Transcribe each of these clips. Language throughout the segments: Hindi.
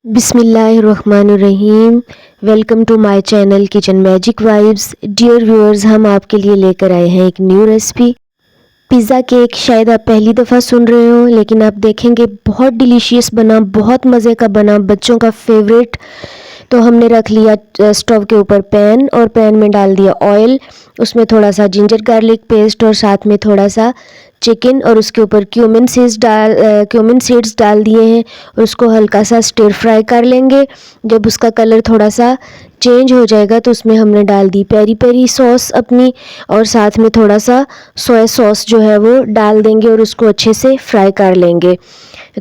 बिस्मिल्लाहिर्रहमानिर्रहीम। Welcome to my channel kitchen magic vibes. Dear viewers, हम आपके लिए लेकर आए हैं एक न्यू रेसिपी पिज़्ज़ा केक। शायद आप पहली दफ़ा सुन रहे हो, लेकिन आप देखेंगे बहुत डिलीशियस बना, बहुत मज़े का बना, बच्चों का फेवरेट। तो हमने रख लिया स्टोव के ऊपर पैन, और पैन में डाल दिया ऑयल। उसमें थोड़ा सा जिंजर गार्लिक पेस्ट और साथ में थोड़ा सा चिकन, और उसके ऊपर क्यूमिन सीड्स डाल दिए हैं, और उसको हल्का सा स्टिर फ्राई कर लेंगे। जब उसका कलर थोड़ा सा चेंज हो जाएगा तो उसमें हमने डाल दी पेरी पेरी सॉस अपनी, और साथ में थोड़ा सा सोया सॉस जो है वो डाल देंगे, और उसको अच्छे से फ्राई कर लेंगे।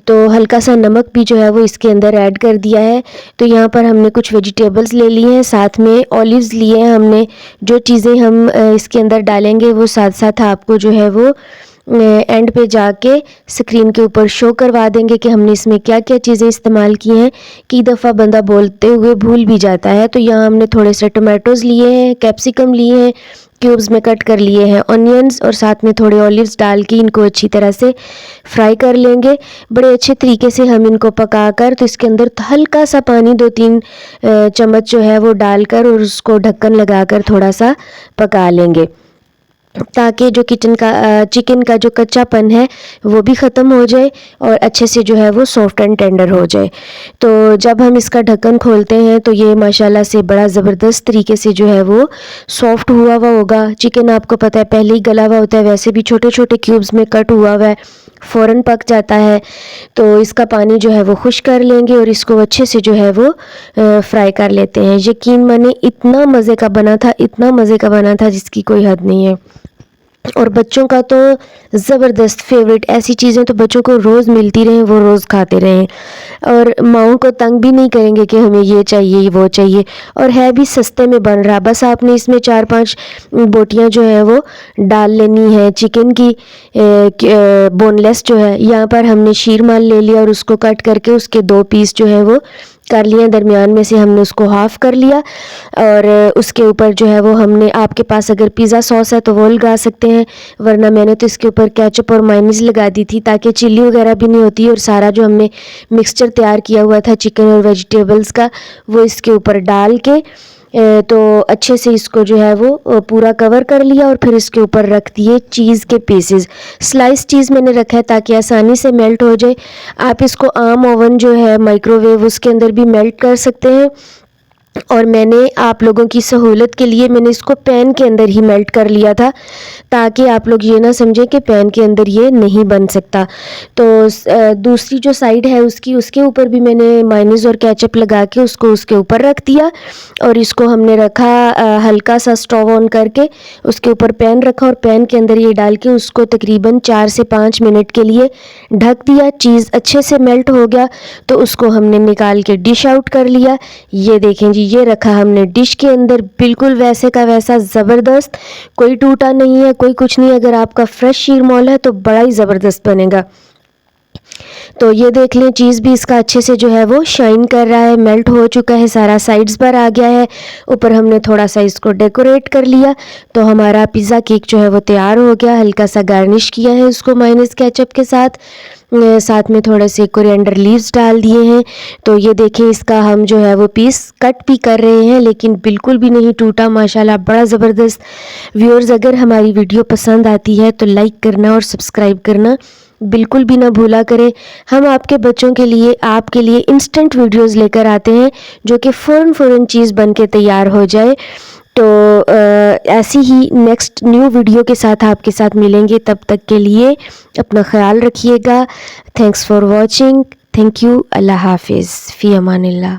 तो हल्का सा नमक भी जो है वो इसके अंदर ऐड कर दिया है। तो यहाँ पर हमने कुछ वेजिटेबल्स ले लिए हैं, साथ में ऑलिव्स लिए हैं हमने। जो चीज़ें हम इसके अंदर डालेंगे वो साथ साथ आपको जो है वो एंड पे जाके स्क्रीन के ऊपर शो करवा देंगे कि हमने इसमें क्या क्या चीज़ें इस्तेमाल की हैं। कई दफ़ा बंदा बोलते हुए भूल भी जाता है। तो यहाँ हमने थोड़े से टमाटोज़ लिए हैं, कैप्सिकम लिए हैं, क्यूब्स में कट कर लिए हैं ऑनियंस, और साथ में थोड़े ऑलिव्स डाल के इनको अच्छी तरह से फ्राई कर लेंगे। बड़े अच्छे तरीके से हम इनको पकाकर, तो इसके अंदर हल्का सा पानी 2-3 चम्मच जो है वो डालकर, और उसको ढक्कन लगाकर थोड़ा सा पका लेंगे, ताकि जो चिकन का जो कच्चापन है वो भी ख़त्म हो जाए और अच्छे से जो है वो सॉफ्ट एंड टेंडर हो जाए। तो जब हम इसका ढक्कन खोलते हैं तो ये माशाल्लाह से बड़ा ज़बरदस्त तरीके से जो है वो सॉफ्ट हुआ हुआ होगा। चिकन आपको पता है पहले ही गला हुआ होता है, वैसे भी छोटे छोटे क्यूब्स में कट हुआ हुआ है, फ़ौरन पक जाता है। तो इसका पानी जो है वो खुश कर लेंगे, और इसको अच्छे से जो है वो फ्राई कर लेते हैं। यकीन माने इतना मज़े का बना था, इतना मज़े का बना था जिसकी कोई हद नहीं है। और बच्चों का तो ज़बरदस्त फेवरेट, ऐसी चीज़ें तो बच्चों को रोज़ मिलती रहें, वो रोज़ खाते रहें, और माओं को तंग भी नहीं करेंगे कि हमें ये चाहिए वो चाहिए। और है भी सस्ते में बन रहा, बस आपने इसमें 4-5 बोटियां जो है वो डाल लेनी है चिकन की, बोनलेस जो है। यहाँ पर हमने शीरमाल ले लिया और उसको कट करके उसके 2 पीस जो है वो कर लिए, दरमियान में से हमने उसको हाफ़ कर लिया। और उसके ऊपर जो है वो हमने, आपके पास अगर पिज़्ज़ा सॉस है तो वो लगा सकते हैं, वरना मैंने तो इसके ऊपर केचप और मायोनीज़ लगा दी थी, ताकि चिल्ली वगैरह भी नहीं होती। और सारा जो हमने मिक्सचर तैयार किया हुआ था चिकन और वेजिटेबल्स का, वो इसके ऊपर डाल के तो अच्छे से इसको जो है वो पूरा कवर कर लिया, और फिर इसके ऊपर रख दिए चीज़ के पीसेस। स्लाइस चीज़ मैंने रखा है ताकि आसानी से मेल्ट हो जाए। आप इसको आम ओवन जो है माइक्रोवेव, उसके अंदर भी मेल्ट कर सकते हैं, और मैंने आप लोगों की सहूलत के लिए मैंने इसको पैन के अंदर ही मेल्ट कर लिया था, ताकि आप लोग ये ना समझें कि पैन के अंदर ये नहीं बन सकता। तो दूसरी जो साइड है उसके ऊपर भी मैंने मायोनीज़ और केचप लगा के उसको उसके ऊपर रख दिया, और इसको हमने रखा हल्का सा स्टोव ऑन करके, उसके ऊपर पैन रखा, और पैन के अंदर ये डाल के उसको तकरीबन 4 से 5 मिनट के लिए ढक दिया। चीज़ अच्छे से मेल्ट हो गया तो उसको हमने निकाल के डिश आउट कर लिया। ये देखें जी, ये रखा हमने डिश के अंदर, बिल्कुल वैसे का वैसा ज़बरदस्त, कोई टूटा नहीं है, कोई कुछ नहीं। अगर आपका फ्रेश शीरमाल है तो बड़ा ही ज़बरदस्त बनेगा। तो ये देख लें, चीज़ भी इसका अच्छे से जो है वो शाइन कर रहा है, मेल्ट हो चुका है, सारा साइड्स पर आ गया है। ऊपर हमने थोड़ा सा इसको डेकोरेट कर लिया, तो हमारा पिज़्ज़ा केक जो है वो तैयार हो गया। हल्का सा गार्निश किया है उसको मायोनीज़ केचप के साथ, साथ में थोड़े से कोरिएंडर लीव्स डाल दिए हैं। तो ये देखें, इसका हम जो है वो पीस कट भी कर रहे हैं, लेकिन बिल्कुल भी नहीं टूटा, माशाल्लाह बड़ा ज़बरदस्त। व्यूअर्स, अगर हमारी वीडियो पसंद आती है तो लाइक करना और सब्सक्राइब करना बिल्कुल भी ना भूला करें। हम आपके बच्चों के लिए, आपके लिए इंस्टेंट वीडियोस लेकर आते हैं, जो कि फ़ौरन चीज़ बन के तैयार हो जाए। तो ऐसी ही नेक्स्ट न्यू वीडियो के साथ आपके साथ मिलेंगे। तब तक के लिए अपना ख्याल रखिएगा। Thanks for watching. Thank you. अल्लाह हाफिज़। फ़ी अमानिल्लाह।